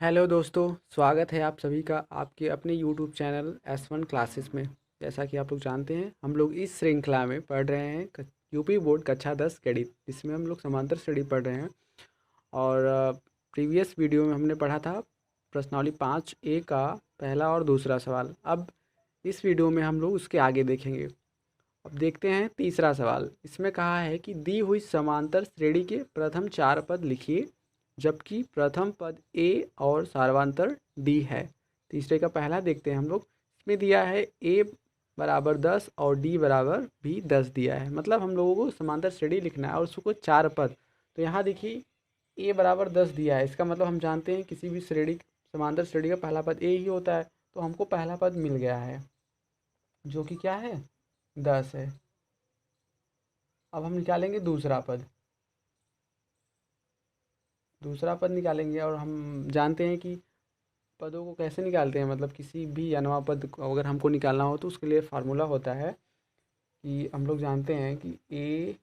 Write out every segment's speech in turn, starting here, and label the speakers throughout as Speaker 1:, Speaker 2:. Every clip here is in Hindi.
Speaker 1: हेलो दोस्तों, स्वागत है आप सभी का आपके अपने यूट्यूब चैनल S1 क्लासेस में। जैसा कि आप लोग जानते हैं, हम लोग इस श्रृंखला में पढ़ रहे हैं यूपी बोर्ड कक्षा 10 गणित, जिसमें हम लोग समांतर स्टडी पढ़ रहे हैं। और प्रीवियस वीडियो में हमने पढ़ा था प्रश्नावली 5A का पहला और दूसरा सवाल। अब इस वीडियो में हम लोग उसके आगे देखेंगे। अब देखते हैं तीसरा सवाल। इसमें कहा है कि दी हुई समांतर श्रेणी के प्रथम 4 पद लिखिए, जबकि प्रथम पद ए और सार्वंतर डी है। तीसरे का पहला देखते हैं हम लोग। इसमें दिया है ए बराबर 10 और डी बराबर भी 10 दिया है। मतलब हम लोगों को समांतर श्रेणी लिखना है और उसको 4 पद। तो यहाँ देखिए ए बराबर 10 दिया है, इसका मतलब हम जानते हैं किसी भी श्रेणी समांतर श्रेणी का पहला पद ए ही होता है। तो हमको पहला पद मिल गया है, जो कि क्या है, 10 है। अब हम निकालेंगे दूसरा पद। दूसरा पद निकालेंगे और हम जानते हैं कि पदों को कैसे निकालते हैं। मतलब किसी भी अनवा पद को अगर हमको निकालना हो तो उसके लिए फार्मूला होता है कि हम लोग जानते हैं कि a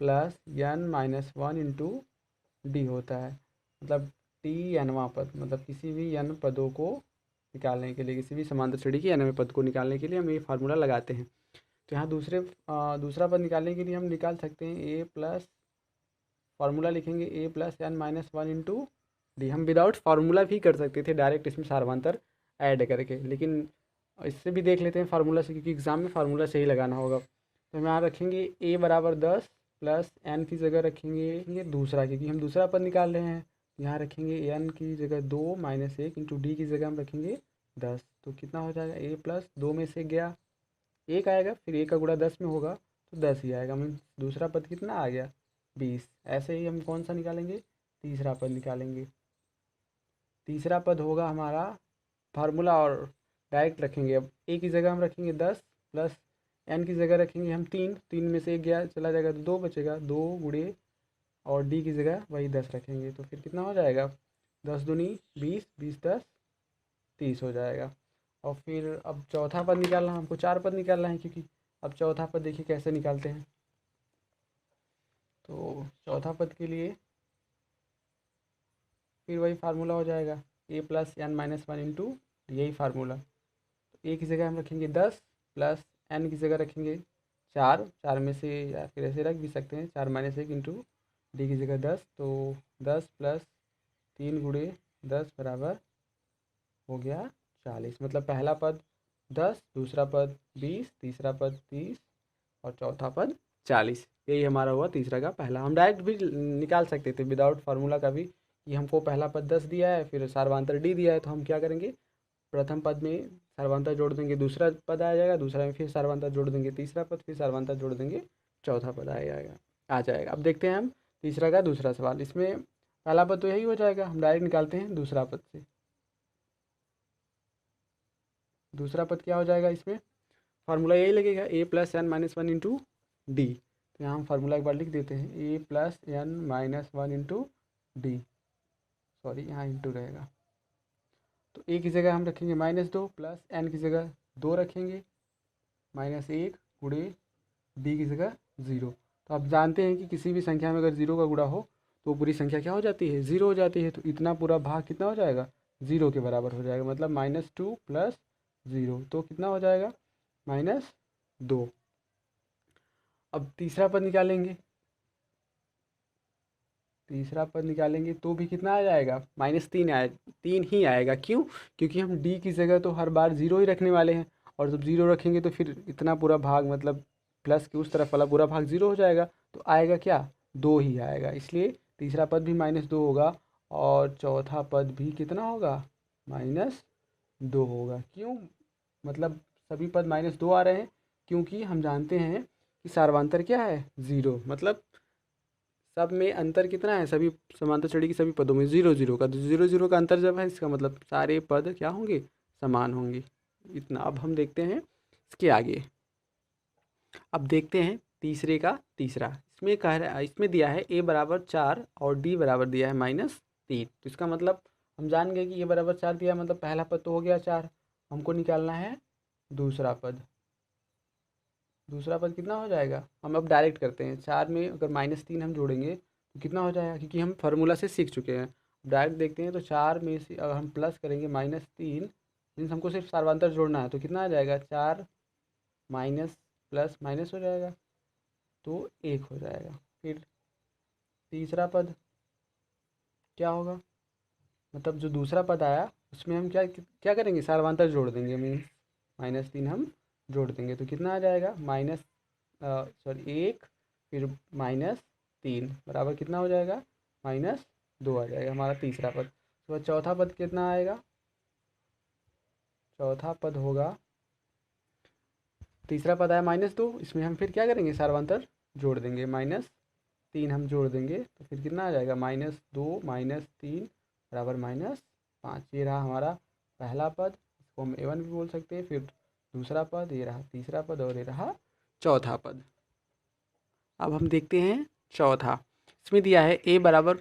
Speaker 1: plus n minus 1 into D होता है। मतलब टी अनवा पद, मतलब किसी भी n पदों को निकालने के लिए, किसी भी समांतर श्रेणी की nवें पद को निकालने के लिए हम ये फार्मूला लगाते हैं। तो यहाँ दूसरा पद निकालने के लिए हम निकाल सकते हैं ए प्लस, फार्मूला लिखेंगे a plus n minus 1 into d. हम विदाउट फार्मूला भी कर सकते थे डायरेक्ट इसमें सार्वंतर ऐड करके, लेकिन इससे भी देख लेते हैं फार्मूला से, क्योंकि एग्जाम में फार्मूला से ही लगाना होगा। तो हम यहाँ रखेंगे ए बराबर 10 प्लस एन की जगह रखेंगे ये दूसरा, क्योंकि हम दूसरा पद निकाल रहे हैं। यहाँ रखेंगे एन की जगह 2 माइनस 1 इंटू डी की जगह हम रखेंगे 10। तो कितना हो जाएगा, ए प्लस 2 में से गया 1 आएगा, फिर 1 का गुणा 10 में होगा तो 10 ही आएगा। मीन दूसरा पद कितना आ गया, 20। ऐसे ही हम कौन सा निकालेंगे, तीसरा पद निकालेंगे। तीसरा पद होगा हमारा फार्मूला और डायरेक्ट रखेंगे। अब ए की जगह हम रखेंगे 10 प्लस एन की जगह रखेंगे हम 3। 3 में से 1 गया चला जाएगा तो 2 बचेगा, 2 गुणे और डी की जगह वही 10 रखेंगे। तो फिर कितना हो जाएगा, 10 दूनी 20, 20 10 30 हो जाएगा। और फिर अब चौथा पद निकालना, हमको 4 पद निकालना है, क्योंकि अब चौथा पद देखिए कैसे निकालते हैं। तो चौथा पद के लिए फिर वही फार्मूला हो जाएगा, ए प्लस एन माइनस 1 इंटू यही फार्मूला। तो ए की जगह हम रखेंगे 10 प्लस एन की जगह रखेंगे 4। 4 में से या फिर ऐसे रख भी सकते हैं 4 माइनस 1 इंटू डी की जगह 10। तो 10 प्लस 3 गुणे 10 बराबर हो गया 40। मतलब पहला पद 10, दूसरा पद 20, तीसरा पद 30 और चौथा पद 40। यही हमारा हुआ तीसरा का पहला। हम डायरेक्ट भी निकाल सकते थे विदाउट फार्मूला का भी, कि हमको पहला पद 10 दिया है, फिर सार्वंतर डी दिया है, तो हम क्या करेंगे, प्रथम पद में सार्वंतर जोड़ देंगे, दूसरा पद आ जाएगा, दूसरा में फिर सार्वंतर जोड़ देंगे, तीसरा पद फिर सार्वंतर जोड़ देंगे, चौथा पद आ जाएगा। अब देखते हैं हम तीसरा का दूसरा सवाल। इसमें पहला पद तो यही हो जाएगा, हम डायरेक्ट निकालते हैं दूसरा पद से। दूसरा पद क्या हो जाएगा, इसमें फार्मूला यही लगेगा, a plus n minus 1 into d. तो यहाँ हम फार्मूला एक बार लिख देते हैं, a plus n minus 1 into d, sorry यहाँ इंटू रहेगा। तो ए की जगह हम रखेंगे -2 प्लस एन की जगह 2 रखेंगे, -1 गुणे डी की जगह 0। तो आप जानते हैं कि किसी भी संख्या में अगर 0 का गुणा हो तो पूरी संख्या क्या हो जाती है, 0 हो जाती है। तो इतना पूरा भाग कितना हो जाएगा, 0 के बराबर हो जाएगा। मतलब -2 प्लस 0 तो कितना हो जाएगा, -2। अब तीसरा पद निकालेंगे। तीसरा पद निकालेंगे तो भी कितना आ जाएगा, -3 आए, 3 ही आएगा। क्यों, क्योंकि हम डी की जगह तो हर बार 0 ही रखने वाले हैं, और जब 0 रखेंगे तो फिर इतना पूरा भाग, मतलब प्लस के उस तरफ वाला पूरा भाग 0 हो जाएगा। तो आएगा क्या, 2 ही आएगा। इसलिए तीसरा पद भी -2 होगा और चौथा पद भी कितना होगा, -2 होगा। क्यों, मतलब सभी पद -2 आ रहे हैं, क्योंकि हम जानते हैं कि सार्वंतर क्या है, 0। मतलब सब में अंतर कितना है, सभी समांतर श्रेणी की सभी पदों में 0 0 का। तो 0 0 का अंतर जब है, इसका मतलब सारे पद क्या होंगे, समान होंगे। इतना। अब हम देखते हैं इसके आगे। अब देखते हैं तीसरे का तीसरा। इसमें कह रहा है, इसमें दिया है ए बराबर 4 और डी बराबर दिया है -3। तो इसका मतलब हम जान गए कि ए बराबर 4 दिया, मतलब पहला पद तो हो गया 4। हमको निकालना है दूसरा पद। दूसरा पद कितना हो जाएगा, हम अब डायरेक्ट करते हैं। 4 में अगर -3 हम जोड़ेंगे तो कितना हो जाएगा, क्योंकि हम फार्मूला से सीख चुके हैं। डायरेक्ट देखते हैं तो 4 में से अगर हम प्लस करेंगे -3, मीन्स हमको सिर्फ सार्वंतर जोड़ना है, तो कितना आ जाएगा 4 माइनस प्लस माइनस हो जाएगा तो 1 हो जाएगा। फिर तीसरा पद क्या होगा, मतलब जो दूसरा पद आया उसमें हम क्या क्या करेंगे, सार्वंतर जोड़ देंगे, मीन्स -3 हम जोड़ देंगे तो कितना आ जाएगा माइनस सॉरी 1 फिर -3 बराबर कितना हो जाएगा -2 आ जाएगा हमारा तीसरा पद। तो चौथा पद कितना आएगा, चौथा पद होगा, तीसरा पद आया -2, इसमें हम फिर क्या करेंगे सार्वंतर जोड़ देंगे, -3 हम जोड़ देंगे तो फिर कितना आ जाएगा -2 -3 बराबर -5। ये रहा हमारा पहला पद, इसको हम A1 भी बोल सकते हैं। फिर दूसरा पद, ये रहा तीसरा पद और ये रहा चौथा पद। अब हम देखते हैं चौथा, इसमें दिया है a बराबर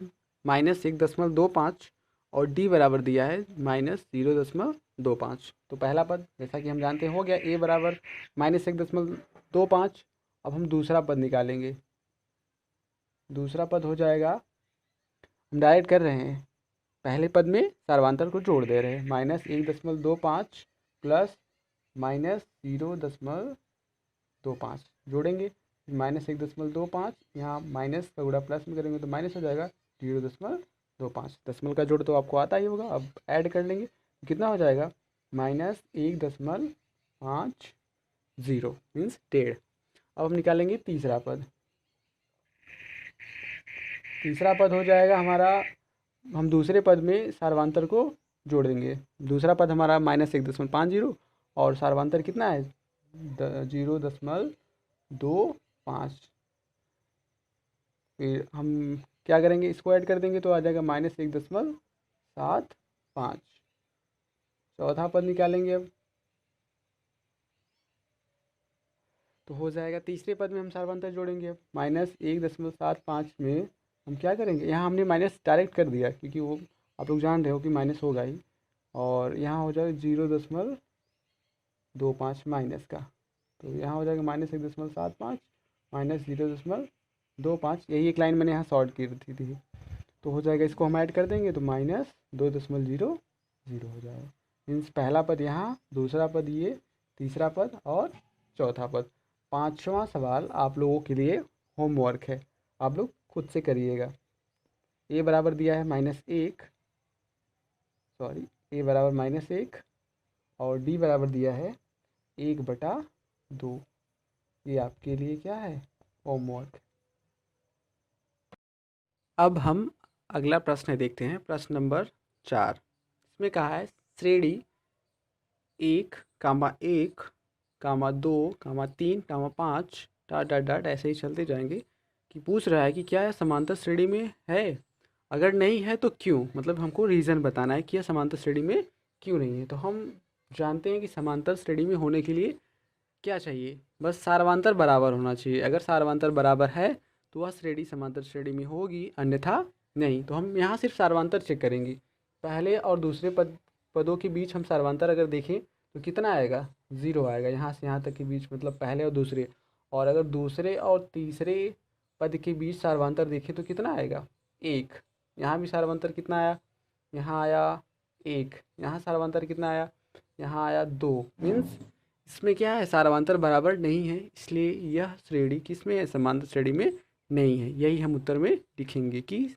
Speaker 1: -1.25 और d बराबर दिया है -0.25। तो पहला पद जैसा कि हम जानते हैं हो गया, a बराबर -1.25। अब हम दूसरा पद निकालेंगे, दूसरा पद हो जाएगा, हम डायरेक्ट कर रहे हैं, पहले पद में सार्वंतर को जोड़ दे रहे हैं, -1.25 प्लस -0.25 जोड़ेंगे, -1.25, यहाँ माइनस का गुणा प्लस में करेंगे तो माइनस हो जाएगा 0.25। दशमलव का जोड़ तो आपको आता ही होगा, अब ऐड कर लेंगे कितना हो जाएगा -1.50 मीन्स 1.5। अब हम निकालेंगे तीसरा पद, तीसरा पद हो जाएगा हमारा, हम दूसरे पद में सार्वंतर को जोड़ देंगे। दूसरा पद हमारा -1.50 और सार्वंतर कितना है 0.25। फिर हम क्या करेंगे, इसको ऐड कर देंगे तो आ जाएगा -1.75। चौथा पद निकालेंगे अब, तो हो जाएगा तीसरे पद में हम सार्वंतर जोड़ेंगे। अब -1.75 में हम क्या करेंगे, यहाँ हमने माइनस डायरेक्ट कर दिया क्योंकि वो आप लोग जान रहे हो कि माइनस होगा ही, और यहाँ हो जाएगा 0.25 माइनस का, तो यहाँ हो जाएगा -1.75 -0.25। यही एक लाइन मैंने यहाँ शॉर्ट की थी, तो हो जाएगा, इसको हम ऐड कर देंगे तो -2.00 हो जाएगा। मीन्स पहला पद यहाँ, दूसरा पद ये, तीसरा पद और चौथा पद। पांचवा सवाल आप लोगों के लिए होमवर्क है, आप लोग खुद से करिएगा। ए बराबर दिया है -1, सॉरी ए बराबर -1 और डी बराबर दिया है 1/2। ये आपके लिए क्या है, होमवर्क। अब हम अगला प्रश्न देखते हैं, प्रश्न नंबर 4। इसमें कहा है श्रेणी 1, 1, 2, 3, 5 डॉट डॉट डॉट ऐसे ही चलते जाएंगे, कि पूछ रहा है कि क्या यह समांतर श्रेणी में है, अगर नहीं है तो क्यों, मतलब हमको रीज़न बताना है कि यह समांतर श्रेणी में क्यों नहीं है। तो हम जानते हैं कि समांतर श्रेणी में होने के लिए क्या चाहिए, बस सार्वंतर बराबर होना चाहिए। अगर सार्वंतर बराबर है तो वह श्रेणी समांतर श्रेणी में होगी, अन्यथा नहीं। तो हम यहाँ सिर्फ सार्वंतर चेक करेंगे, पहले और दूसरे पदों के बीच हम सार्वंतर अगर देखें तो कितना आएगा, 0 आएगा, यहाँ से यहाँ तक के बीच, मतलब पहले और दूसरे। और अगर दूसरे और तीसरे पद के बीच सार्वंतर देखें तो कितना आएगा 1। यहाँ भी सार्वंतर कितना आया, यहाँ आया 1, यहाँ सार्वंतर कितना आया, यहाँ आया 2। मीन्स इसमें क्या है, सार्वंतर बराबर नहीं है, इसलिए यह श्रेणी किस में है, समांतर श्रेणी में नहीं है। यही हम उत्तर में लिखेंगे कि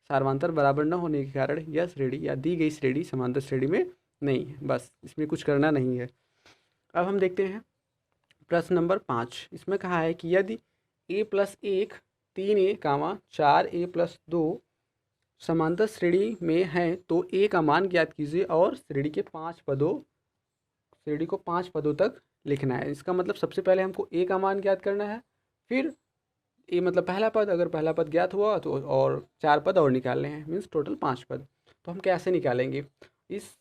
Speaker 1: सार्वंतर बराबर न होने के कारण यह श्रेणी या दी गई श्रेणी समांतर श्रेणी में नहीं है, बस इसमें कुछ करना नहीं है। अब हम देखते हैं प्रश्न नंबर 5। इसमें कहा है कि यदि a+1 3a, 4a + 2 समांतर श्रेणी में है तो a का मान ज्ञात कीजिए और श्रेणी के 5 पदों, श्रेणी को 5 पदों तक लिखना है। इसका मतलब सबसे पहले हमको a का मान ज्ञात करना है, फिर a मतलब पहला पद, अगर पहला पद ज्ञात हुआ तो और 4 पद और निकालने हैं, मीन्स टोटल 5 पद। तो हम कैसे निकालेंगे, इस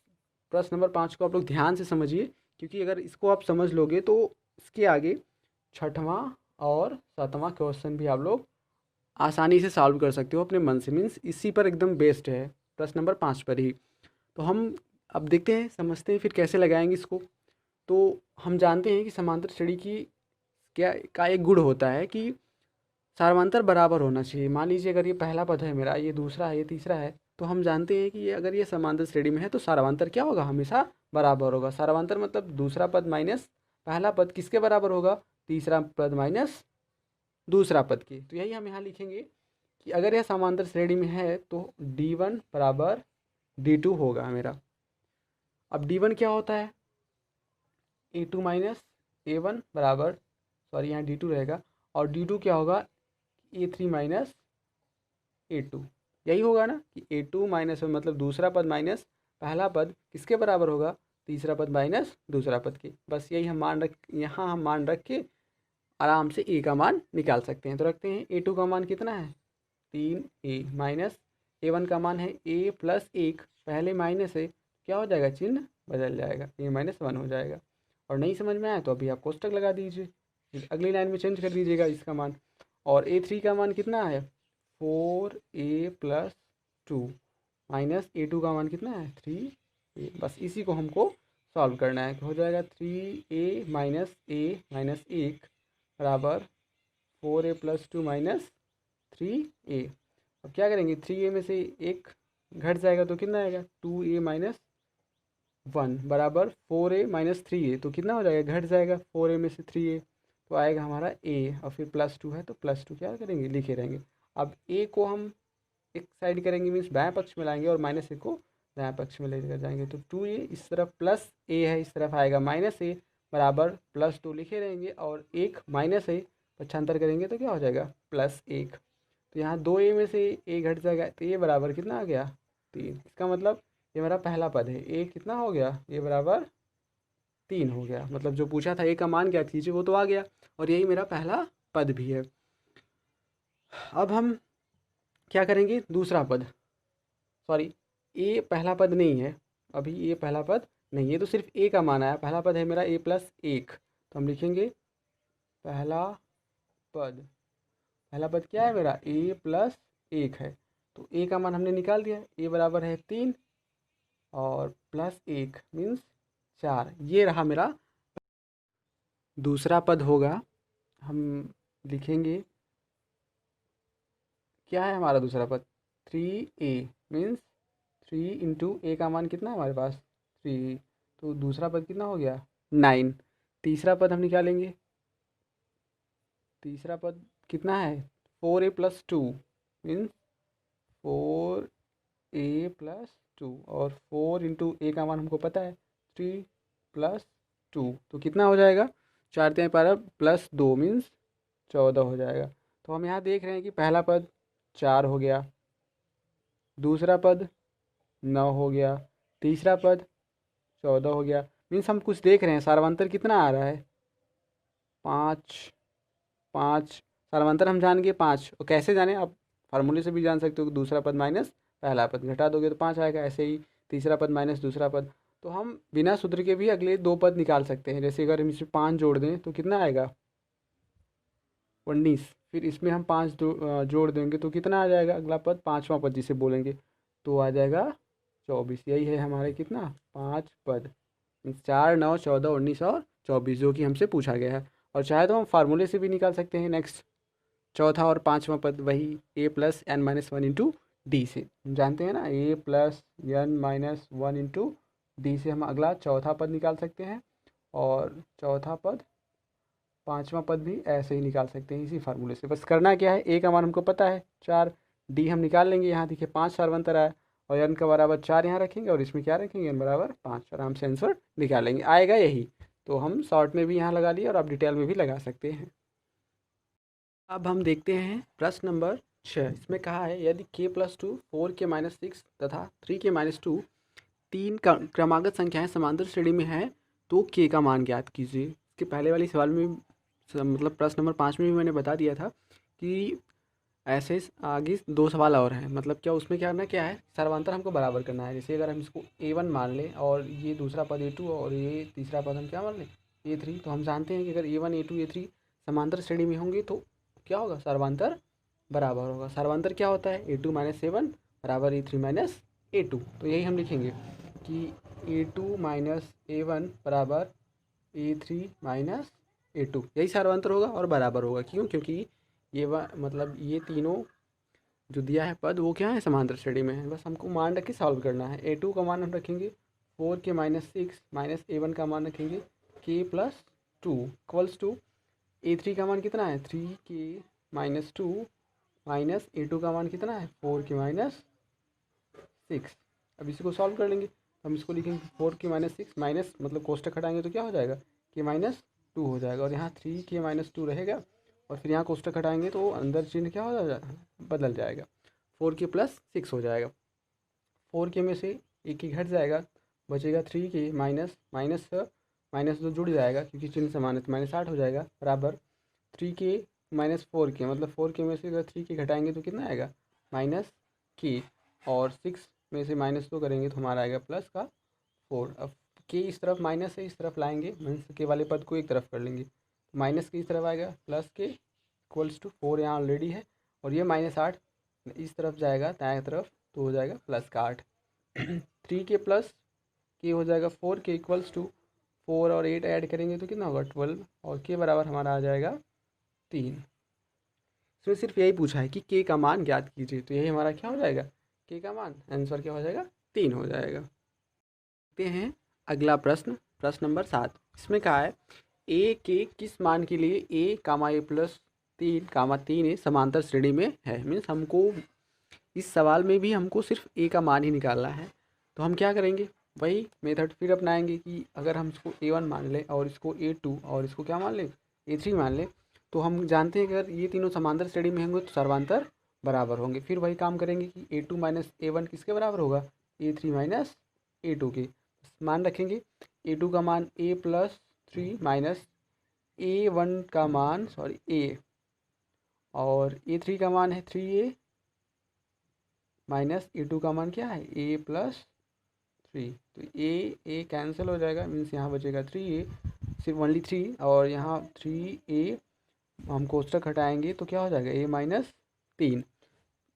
Speaker 1: प्रश्न नंबर 5 को आप लोग ध्यान से समझिए, क्योंकि अगर इसको आप समझ लोगे तो इसके आगे 6वां और 7वां क्वेश्चन भी आप लोग आसानी से सॉल्व कर सकते हो अपने मन से, मीन्स इसी पर एकदम बेस्ड है, प्रश्न नंबर 5 पर ही। तो हम अब देखते हैं, समझते हैं फिर कैसे लगाएंगे इसको। तो हम जानते हैं कि समांतर श्रेणी की क्या का एक गुण होता है कि सार्वंतर बराबर होना चाहिए। मान लीजिए अगर ये पहला पद है मेरा, ये दूसरा है, ये तीसरा है, तो हम जानते हैं कि ये अगर ये समांतर श्रेणी में है तो सारावांतर क्या होगा, हमेशा बराबर होगा। सारावांतर मतलब दूसरा पद माइनस पहला पद किसके बराबर होगा, तीसरा पद माइनस दूसरा पद के। तो यही हम यहाँ लिखेंगे कि अगर यह समांतर श्रेणी में है तो D1 बराबर D2 होगा मेरा। अब D1 क्या होता है, A2 माइनस A1 बराबर, सॉरी यहाँ D2 रहेगा, और D2 क्या होगा, A3 माइनस A2। यही होगा ना कि A2 माइनस मतलब दूसरा पद माइनस पहला पद किसके बराबर होगा, तीसरा पद माइनस दूसरा पद के। बस यही हम मान रख, यहाँ हम मान रख के आराम से ए का मान निकाल सकते हैं। तो रखते हैं A2 का मान कितना है 3A माइनस A1 का मान है A प्लस 1, पहले माइनस है, क्या हो जाएगा, चिन्ह बदल जाएगा, A माइनस 1 हो जाएगा। और नहीं समझ में आया तो अभी आप कोष्टक लगा दीजिए, फिर अगली लाइन में चेंज कर दीजिएगा इसका मान। और A3 का मान कितना है 4A प्लस 2 माइनस A2 का मान कितना है 3A। बस इसी को हमको सॉल्व करना है। तो हो जाएगा 3A माइनस A माइनस 1 बराबर 4A प्लस 2 माइनस 3A। अब क्या करेंगे, 3A में से एक घट जाएगा तो कितना आएगा 2A माइनस 1 बराबर 4A माइनस 3A। तो कितना हो जाएगा, घट जाएगा 4A में से 3A, तो आएगा हमारा A। और फिर प्लस 2 है तो प्लस 2 क्या करेंगे, लिखे रहेंगे। अब A को हम एक साइड करेंगे, मीन्स बाएं पक्ष में लाएंगे, और माइनस A को दाएं पक्ष में लेकर जाएंगे। तो 2A इस तरफ प्लस A है, इस तरफ आएगा माइनस A बराबर प्लस 2 लिखे रहेंगे, और एक माइनस A पक्षांतर करेंगे तो क्या हो जाएगा प्लस 1। तो यहाँ 2A में से A घट जाएगा तो A बराबर कितना आ गया 3। इसका मतलब ये मेरा पहला पद है, A कितना हो गया, A बराबर 3 हो गया। मतलब जो पूछा था A का मान ज्ञात कीजिए वो तो आ गया, और यही मेरा पहला पद भी है। अब हम क्या करेंगे, दूसरा पद, सॉरी A पहला पद नहीं है, अभी A पहला पद नहीं है, तो सिर्फ A का मान आया। पहला पद है मेरा A प्लस 1, तो हम लिखेंगे पहला पद, पहला पद क्या है मेरा A प्लस 1 है। तो A का मान हमने निकाल दिया, A बराबर है 3 और प्लस 1 मीन्स 4। ये रहा मेरा दूसरा पद होगा। हम लिखेंगे क्या है हमारा दूसरा पद 3A मीन्स 3 इंटू A का मान कितना है हमारे पास 3, तो दूसरा पद कितना हो गया 9। तीसरा पद हम निकालेंगे, तीसरा पद कितना है 4A plus 2 means 4A plus 2, और 4 इंटू A का मान हमको पता है 3 प्लस 2, तो कितना हो जाएगा 4 3 12 प्लस 2 मीन्स 14 हो जाएगा। तो हम यहाँ देख रहे हैं कि पहला पद 4 हो गया, दूसरा पद 9 हो गया, तीसरा पद 14 हो गया। मीन्स हम कुछ देख रहे हैं, सार्वंतर कितना आ रहा है 5 5। सार्वंतर हम जान गए 5, और कैसे जाने आप फार्मूले से भी जान सकते हो कि दूसरा पद माइनस पहला पद, घटा दोगे तो 5 आएगा। ऐसे ही तीसरा पद माइनस दूसरा पद। तो हम बिना सूत्र के भी अगले 2 पद निकाल सकते हैं। जैसे अगर हम इसमें 5 जोड़ दें तो कितना आएगा 19, फिर इसमें हम 5 जोड़ देंगे तो कितना आ जाएगा अगला पद, पाँचवा पद जिसे बोलेंगे, तो आ जाएगा 24। यही है हमारे कितना 5 पद, 4 9 14 19 और 24 जो कि हमसे पूछा गया है। और चाहे तो हम फार्मूले से भी निकाल सकते हैं। नेक्स्ट चौथा और पाँचवा पद वही A plus n minus 1 into d से, हम जानते हैं ना A plus n minus 1 into d से हम अगला चौथा पद निकाल सकते हैं, और चौथा पद पाँचवा पद भी ऐसे ही निकाल सकते हैं इसी फार्मूले से। बस करना क्या है, A का मान हमको पता है 4, D हम निकाल लेंगे। यहाँ देखिए 5 सार्वंतर आया, और n का बराबर 4 यहाँ रखेंगे, और इसमें क्या रखेंगे n बराबर 5, आराम से आंसर निकाल लेंगे, आएगा यही। तो हम शॉर्ट में भी यहाँ लगा लिए और आप डिटेल में भी लगा सकते हैं। अब हम देखते हैं प्रश्न नंबर 6। इसमें कहा है यदि k प्लस 2 4 के माइनस 6 तथा 3 के माइनस 2 तीन क्रमागत संख्याएं समांतर श्रेणी में हैं तो k का मान ज्ञात कीजिए। इसके पहले वाली सवाल में मतलब प्रश्न नंबर 5 में भी मैंने बता दिया था कि ऐसे आगे 2 सवाल और हैं। मतलब क्या उसमें क्या करना क्या है, सर्वांतर हमको बराबर करना है। जैसे अगर हम इसको A1 मान लें और ये दूसरा पद A2 और ये तीसरा पद हम क्या मान लें A3, तो हम जानते हैं कि अगर A1 A2 A3 समांतर श्रेणी में होंगे तो क्या होगा सर्वांतर बराबर होगा। सर्वांतर क्या होता है A2 माइनस A1 बराबर A3 माइनस A2। तो यही हम लिखेंगे कि A2 माइनस A1 बराबर A3 माइनस A2, यही सर्वांतर होगा और बराबर होगा। क्यों, क्योंकि ये मतलब ये तीनों जो दिया है पद वो क्या है, समांतर श्रेणी में है। बस हमको मान रख के सॉल्व करना है। A2 का मान हम रखेंगे 4k-6 माइनस A1 का मान रखेंगे k+2 इक्वल्स टू A3 का मान कितना है 3k-2 माइनस A2 का मान कितना है 4k-6। अब इसी को सॉल्व कर लेंगे। हम इसको लिखेंगे 4k-6 माइनस मतलब कोष्टक हटाएंगे तो क्या हो जाएगा k-2 हो जाएगा, और यहाँ 3k-2 रहेगा, और फिर यहाँ कोष्टक हटाएंगे तो अंदर चिन्ह क्या हो जाएगा, बदल जाएगा, 4k+6 हो जाएगा। 4k में से एक ही घट जाएगा, बचेगा 3k माइनस माइनस माइनस 2 जुड़ जाएगा क्योंकि चिन्ह समान है तो -8 हो जाएगा, बराबर 3k-4k मतलब 4k में से अगर 3k घटाएंगे तो कितना आएगा -k, और 6 में से -2 करेंगे तो हमारा आएगा प्लस का 4। अब k इस तरफ माइनस है, इस तरफ लाएंगे मीन्स के वाले पद को एक तरफ कर लेंगे, माइनस के इस तरफ आएगा प्लस के इक्वल्स टू 4 यहाँ ऑलरेडी है, और ये -8 इस तरफ जाएगा दाएं तरफ तो हो जाएगा प्लस का 8। 3k प्लस के हो जाएगा 4k इक्वल्स टू 4 और 8 ऐड करेंगे तो कितना होगा 12, और के बराबर हमारा आ जाएगा 3। इसमें सिर्फ यही पूछा है कि के का मान ज्ञात कीजिए, तो यही हमारा क्या हो जाएगा, के का मान आंसर क्या हो जाएगा 3 हो जाएगा। देखते हैं अगला प्रश्न, प्रश्न नंबर 7। इसमें कहा है ए के किस मान के लिए a, a+3, 3 समांतर श्रेणी में है। मीन्स हमको इस सवाल में भी हमको सिर्फ ए का मान ही निकालना है, तो हम क्या करेंगे, वही मेथड फिर अपनाएंगे कि अगर हम इसको A1 मान लें और इसको A2 और इसको क्या मान लें A3 मान लें, तो हम जानते हैं कि अगर ये तीनों समांतर श्रेणी में होंगे तो सर्वांतर बराबर होंगे। फिर वही काम करेंगे कि A2 माइनस A1 किसके बराबर होगा, A3 माइनस A2 के। मान रखेंगे A2 का मान A+3 माइनस A1 का मान A, और A3 का मान है 3A माइनस A2 का मान क्या है A+3। तो ए कैंसिल हो जाएगा, मीन्स यहाँ बचेगा 3A, सिर्फ ओनली 3, और यहाँ 3A हम कोष्टक हटाएंगे तो क्या हो जाएगा A-3,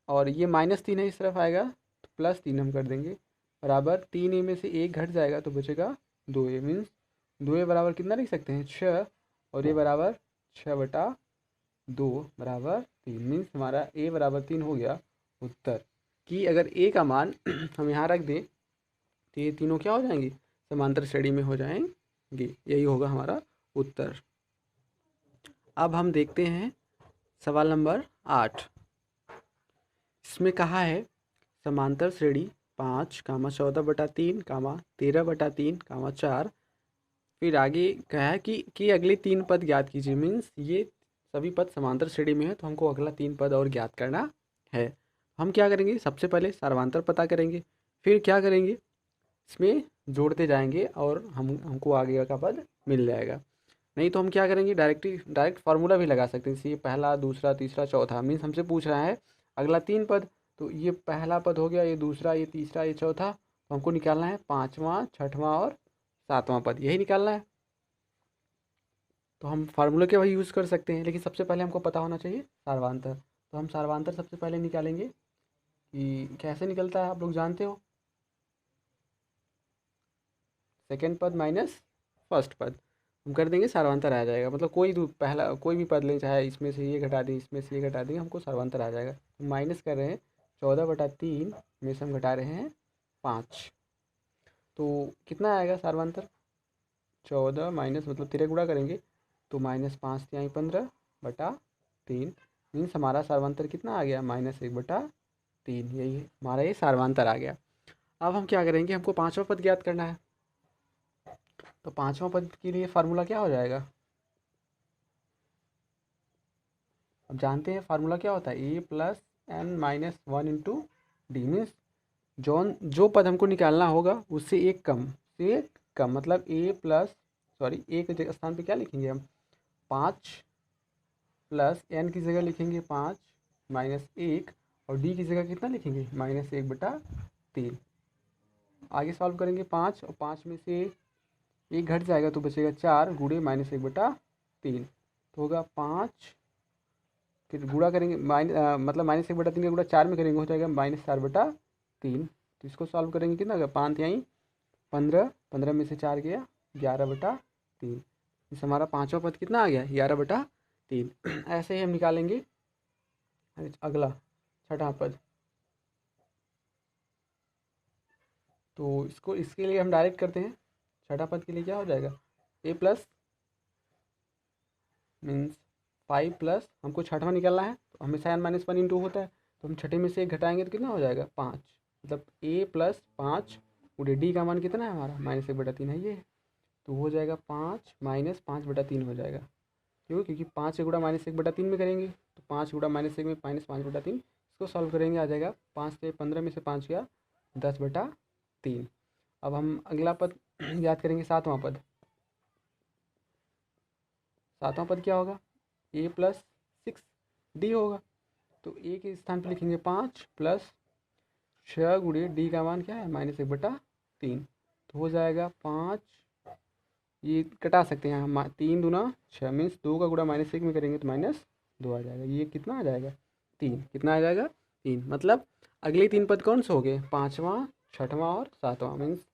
Speaker 1: और ये -3 है इस तरफ आएगा तो +3 हम कर देंगे, बराबर 3A में से एक घट जाएगा तो बचेगा 2A, मीन्स 2A बराबर कितना लिख सकते हैं 6, और ये बराबर 6/2 बराबर 3, मीन्स हमारा A बराबर 3 हो गया उत्तर। कि अगर A का मान हम यहाँ रख दें तो ये तीनों क्या हो जाएंगे, समांतर श्रेणी में हो जाएंगे, यही होगा हमारा उत्तर। अब हम देखते हैं सवाल नंबर 8। इसमें कहा है समांतर श्रेणी 5, 14/3, 13/3, 4। फिर आगे कहा है कि अगले 3 पद ज्ञात कीजिए। मीन्स ये सभी पद समांतर श्रेणी में है तो हमको अगला 3 पद और ज्ञात करना है। हम क्या करेंगे, सबसे पहले सर्वांतर पता करेंगे, फिर क्या करेंगे इसमें जोड़ते जाएंगे और हमको आगे का पद मिल जाएगा। नहीं तो हम क्या करेंगे, डायरेक्ट फार्मूला भी लगा सकते हैं, जैसे ये पहला, दूसरा, तीसरा, चौथा। मीन्स हमसे पूछ रहा है अगला 3 पद, तो ये पहला पद हो गया, ये दूसरा, ये तीसरा, ये चौथा, तो हमको निकालना है 5वां, 6वां और 7वां पद, यही निकालना है। तो हम फार्मूले के वही यूज़ कर सकते हैं, लेकिन सबसे पहले हमको पता होना चाहिए सार्वांतर। तो हम सार्वांतर सबसे पहले निकालेंगे कि कैसे निकलता है, आप लोग जानते हो, सेकेंड पद माइनस फर्स्ट पद हम कर देंगे, सार्वांतर आ जाएगा। मतलब पहला कोई भी पद लें, चाहे इसमें से ये घटा दें, इसमें से ये घटा देंगे, हमको सार्वांतर आ जाएगा। तो माइनस कर रहे हैं 14/3 में से हम घटा रहे हैं 5, तो कितना आएगा सार्वांतर, 14 माइनस मतलब 13 गुणा करेंगे तो -5 तिहाई 15/3, मीन्स हमारा सार्वांतर कितना आ गया -1/3। यही हमारा ये सार्वांतर आ गया। अब हम क्या करेंगे, हमको 5वां पद ज्ञात करना है, तो 5वां पद के लिए फार्मूला क्या हो जाएगा, अब जानते हैं फार्मूला क्या होता है, A+n-1 × मीन्स जो पद हमको निकालना होगा उससे एक कम मतलब ए के स्थान पे क्या लिखेंगे हम 5 प्लस n की जगह लिखेंगे 5 -1, और d की जगह कितना लिखेंगे -1/3। आगे सॉल्व करेंगे 5, और 5 में से एक घट जाएगा तो बचेगा 4 गुणे -1/3, तो होगा 5, फिर गुणा करेंगे मतलब -1/3 का गुणा 4 में करेंगे हो जाएगा -4/3। तो इसको सॉल्व करेंगे कितना होगा 5 तिहाई 15, 15 में से 4 गया 11/3, इस हमारा 5वां पद कितना आ गया 11/3। ऐसे ही हम निकालेंगे अगला छठा पद। तो इसके लिए हम डायरेक्ट करते हैं। छठा पद के लिए क्या हो जाएगा, ए प्लस मीन्स 5 प्लस, हमको छठवां निकालना है तो हमेशा n माइनस 1 इंटू होता है, तो हम छठे में से एक घटाएंगे तो कितना हो जाएगा 5, मतलब a प्लस 5 गुणे डी का मान कितना है हमारा -1/3 है ये, तो हो जाएगा 5 माइनस 5/3 हो जाएगा। क्यों, क्योंकि 5 से गुणा -1/3 में करेंगे, तो 5 गुणा -1 में -5/3, इसको सॉल्व करेंगे आ जाएगा 5 से 15 में से 5 गया 10/3। अब हम अगला पद याद करेंगे, सातवां पद। सातवां पद क्या होगा, a प्लस 6 डी होगा, तो a के स्थान पर लिखेंगे 5 प्लस 6 गुणे डी का मान क्या है -1/3, तो हो जाएगा 5, ये कटा सकते हैं हम, 3 दूना 6 मीन्स 2 का गुणा -1 में करेंगे तो -2 आ जाएगा, ये कितना आ जाएगा 3, कितना आ जाएगा 3। मतलब अगले 3 पद कौन से हो गए, पाँचवा, छठवां और सातवां, मीन्स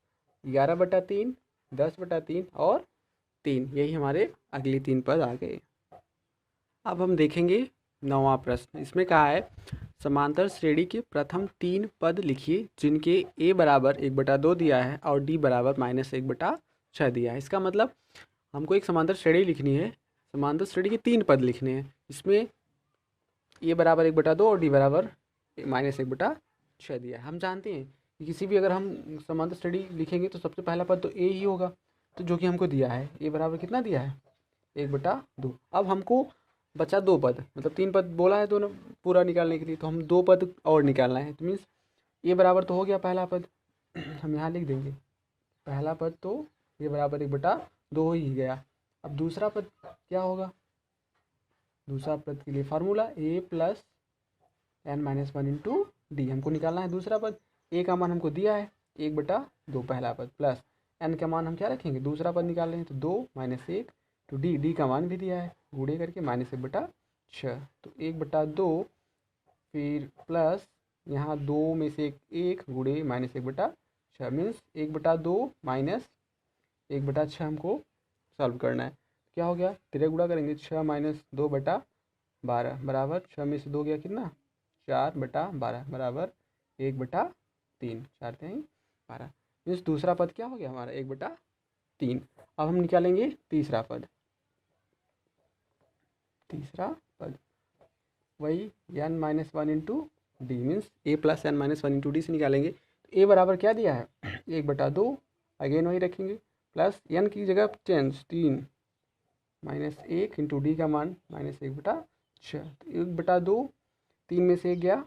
Speaker 1: 11/3, 10/3 और 3, यही हमारे अगले 3 पद आ गए। अब हम देखेंगे 9वां प्रश्न। इसमें कहा है समांतर श्रेणी के प्रथम 3 पद लिखिए जिनके a बराबर 1/2 दिया है और d बराबर -1/6 दिया है। इसका मतलब हमको एक समांतर श्रेणी लिखनी है, समांतर श्रेणी के 3 पद लिखने हैं, इसमें a बराबर 1/2 और d बराबर -1/6 दिया है। हम जानते हैं कि किसी भी अगर हम समांतर श्रेणी लिखेंगे तो सबसे पहला पद तो a ही होगा, तो जो कि हमको दिया है, a बराबर कितना दिया है 1/2। अब हमको बचा 2 पद, मतलब 3 पद बोला है दोनों पूरा निकालने के लिए, तो हम 2 पद और निकालना है, तो मीन्स a बराबर तो हो गया पहला पद, हम यहाँ लिख देंगे पहला पद तो a बराबर 1/2 हो ही गया। अब दूसरा पद क्या होगा, दूसरा पद के लिए formula a plus n-1 into D, हमको निकालना है दूसरा पद। a का मान हमको दिया है 1/2 पहला पद, प्लस n का मान हम क्या रखेंगे, दूसरा पद निकाल रहे हैं तो 2 - 1 तो डी का मान भी दिया है, गुणे करके -1/6, तो 1/2 फिर प्लस यहाँ 2 में से 1 गुणे -1/6, मीन्स 1/2 माइनस 1/6 हमको सॉल्व करना है। क्या हो गया, 3 गुणा करेंगे 6 - 2/12 बराबर 6 में से 2 गया कितना 4/12 बराबर 1/3, 4 3 12, मीन्स दूसरा पद क्या हो गया हमारा 1/3। अब हम निकालेंगे तीसरा पद। तीसरा पद वही n-1 into D, means a plus n-1 into d से निकालेंगे, तो a बराबर क्या दिया है 1/2, अगेन वही रखेंगे, प्लस n की जगह चेंज 3 -1 इंटू डी का मान -1/6, तो 1/2, 3 में से 1 गया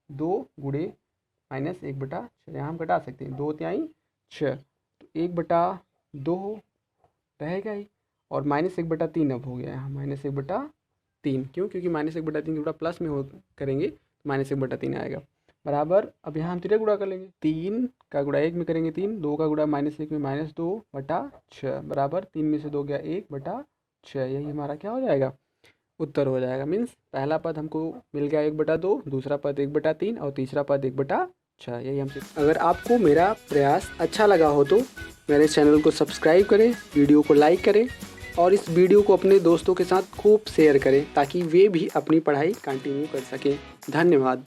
Speaker 1: 2 गुणे -1/6, यहाँ हम घटा सकते हैं 2 तिहाई 6, तो 1/2 रहेगा ही, और -1/3 अब हो गया यहाँ -1/3, क्यों, क्योंकि -1/3 के गुणा प्लस में हो करेंगे तो -1/3 आएगा, बराबर अब यहाँ हम 3 गुणा कर लेंगे, 3 का गुणा 1 में करेंगे 3, 2 का गुणा -1 में -2/6 बराबर 3 में से 2 गया 1/6, यही हमारा क्या हो जाएगा उत्तर हो जाएगा। मीन्स पहला पद हमको मिल गया 1/2, दूसरा पद 1/3 और तीसरा पद 1/6, यही हमसे। अगर आपको मेरा प्रयास अच्छा लगा हो तो मेरे चैनल को सब्सक्राइब करें, वीडियो को लाइक करें और इस वीडियो को अपने दोस्तों के साथ खूब शेयर करें ताकि वे भी अपनी पढ़ाई कंटिन्यू कर सकें। धन्यवाद।